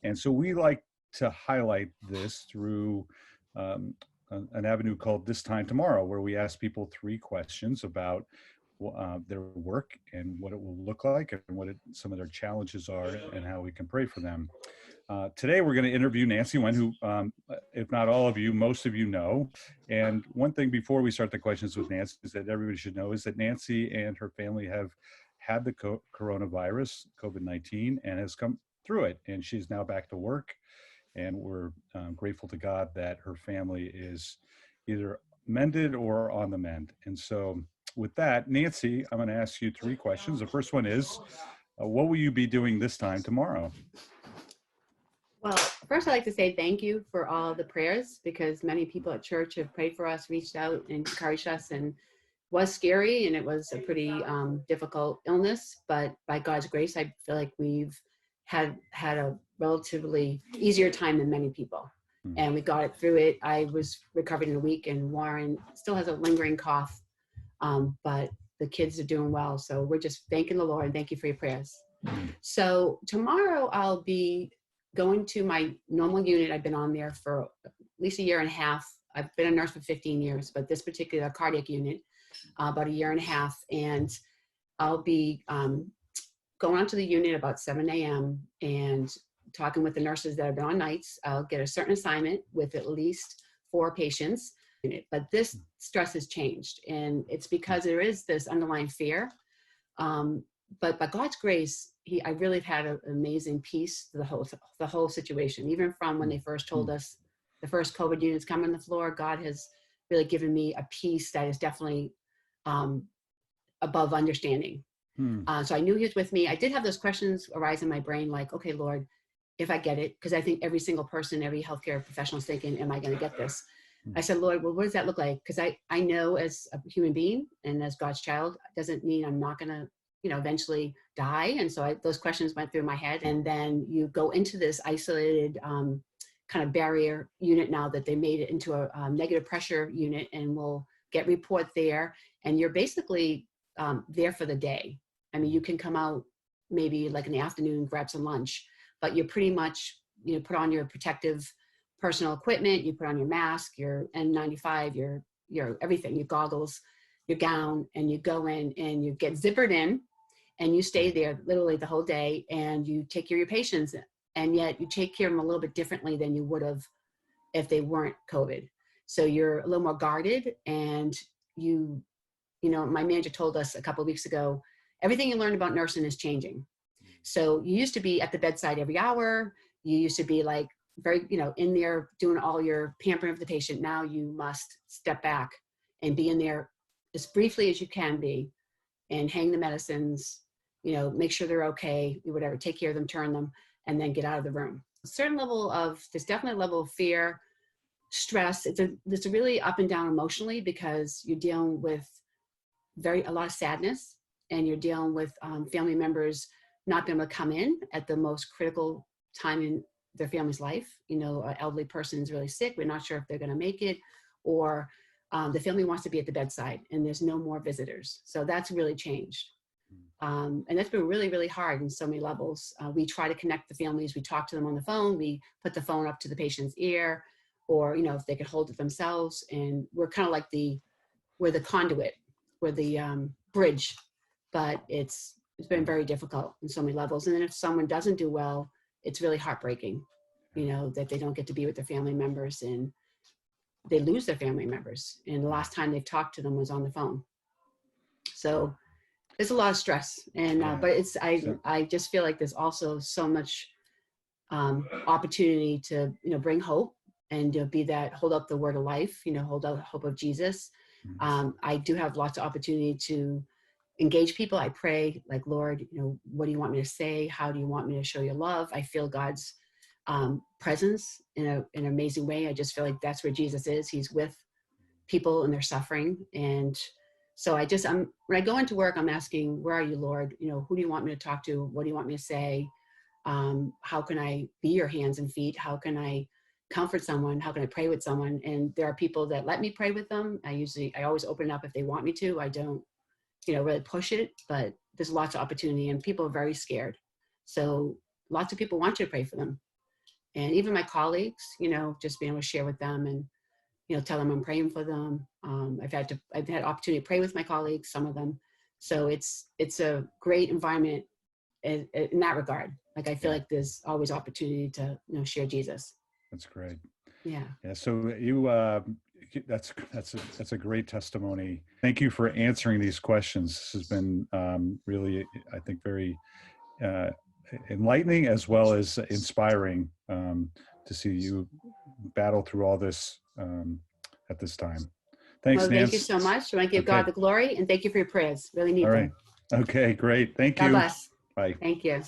And so we like to highlight this through an avenue called This Time Tomorrow, where we ask people 3 questions about their work and what it will look like and what some of their challenges are and how we can pray for them. Today, we're going to interview Nancy Wen, who, if not all of you, most of you know. And one thing before we start the questions with Nancy is that everybody should know is that Nancy and her family have had the coronavirus, COVID-19, and has come through it. And she's now back to work. And we're grateful to God that her family is either mended or on the mend. And so with that, Nancy, I'm going to ask you 3 questions. The first one is, what will you be doing this time tomorrow? Well, first I'd like to say thank you for all the prayers, because many people at church have prayed for us, reached out and encouraged us, and it was scary and it was a pretty difficult illness, but by God's grace, I feel like we've had a relatively easier time than many people. And we got it through it. I was recovered in a week, and Warren still has a lingering cough, but the kids are doing well. So we're just thanking the Lord, and thank you for your prayers. So tomorrow I'll be going to my normal unit. I've been on there for at least a year and a half. I've been a nurse for 15 years, but this particular cardiac unit, about a year and a half. And I'll be going onto the unit about 7 a.m. and talking with the nurses that have been on nights. I'll get a certain assignment with at least 4 patients. But this stress has changed, and it's because there is this underlying fear. But by God's grace, I really have had an amazing peace to the whole situation. Even from when they first told us the first COVID units come on the floor, God has really given me a peace that is definitely above understanding. So I knew he was with me. I did have those questions arise in my brain, like, okay, Lord, if I get it, because I think every single person, every healthcare professional is thinking, am I going to get this? I said, Lord, well, what does that look like? Because I know as a human being and as God's child, doesn't mean I'm not going to, eventually die. And so those questions went through my head. And then you go into this isolated kind of barrier unit now that they made it into a negative pressure unit, and we'll get report there. And you're basically there for the day. I mean, you can come out maybe like in the afternoon and grab some lunch, but you're pretty much, put on your protective personal equipment, you put on your mask, your N95, your everything, your goggles, your gown, and you go in and you get zippered in, and you stay there literally the whole day, and you take care of your patients, and yet you take care of them a little bit differently than you would have if they weren't COVID. So you're a little more guarded, and my manager told us a couple of weeks ago, everything you learn about nursing is changing. So you used to be at the bedside every hour. You used to be like very, in there doing all your pampering of the patient. Now you must step back and be in there as briefly as you can be, and hang the medicines, make sure they're okay, whatever, take care of them, turn them, and then get out of the room. There's definitely a level of fear, stress. It's a really up and down emotionally, because you're dealing with a lot of sadness, and you're dealing with family members not being able to come in at the most critical time in their family's life. An elderly person is really sick. We're not sure if they're going to make it, or the family wants to be at the bedside and there's no more visitors. So that's really changed. And that's been really, really hard in so many levels. We try to connect the families. We talk to them on the phone. We put the phone up to the patient's ear, or, if they could hold it themselves. And we're kind of like we're the conduit, we're the bridge, but it's been very difficult in so many levels. And then if someone doesn't do well, it's really heartbreaking, that they don't get to be with their family members, and they lose their family members. And the last time they've talked to them was on the phone. So there's a lot of stress, and but I just feel like there's also so much opportunity to bring hope, and hold up the word of life, hold out the hope of Jesus. I do have lots of opportunity to engage people. I pray, like, Lord, what do you want me to say? How do you want me to show your love? I feel God's presence in an amazing way. I just feel like that's where Jesus is. He's with people in their suffering. And so when I go into work, I'm asking, where are you, Lord? Who do you want me to talk to? What do you want me to say? How can I be your hands and feet? How can I comfort someone? How can I pray with someone? And there are people that let me pray with them. I always open up if they want me to. I don't, really push it, but there's lots of opportunity, and people are very scared. So lots of people want you to pray for them. And even my colleagues, just being able to share with them and, tell them I'm praying for them. I've had opportunity to pray with my colleagues, some of them. So it's a great environment in that regard. Like, I feel Yeah, like there's always opportunity to, share Jesus. that's great. Yeah. Yeah, so that's a great testimony. Thank you for answering these questions. This has been really, I think, very uh, enlightening as well as inspiring to see you battle through all this at this time. Thanks, Well, thank you Nance. so much. I want to give God Okay. the glory, and thank you for your prayers. Really All need right. them. Okay, great. Thank God you. bless. Bye. Thank you.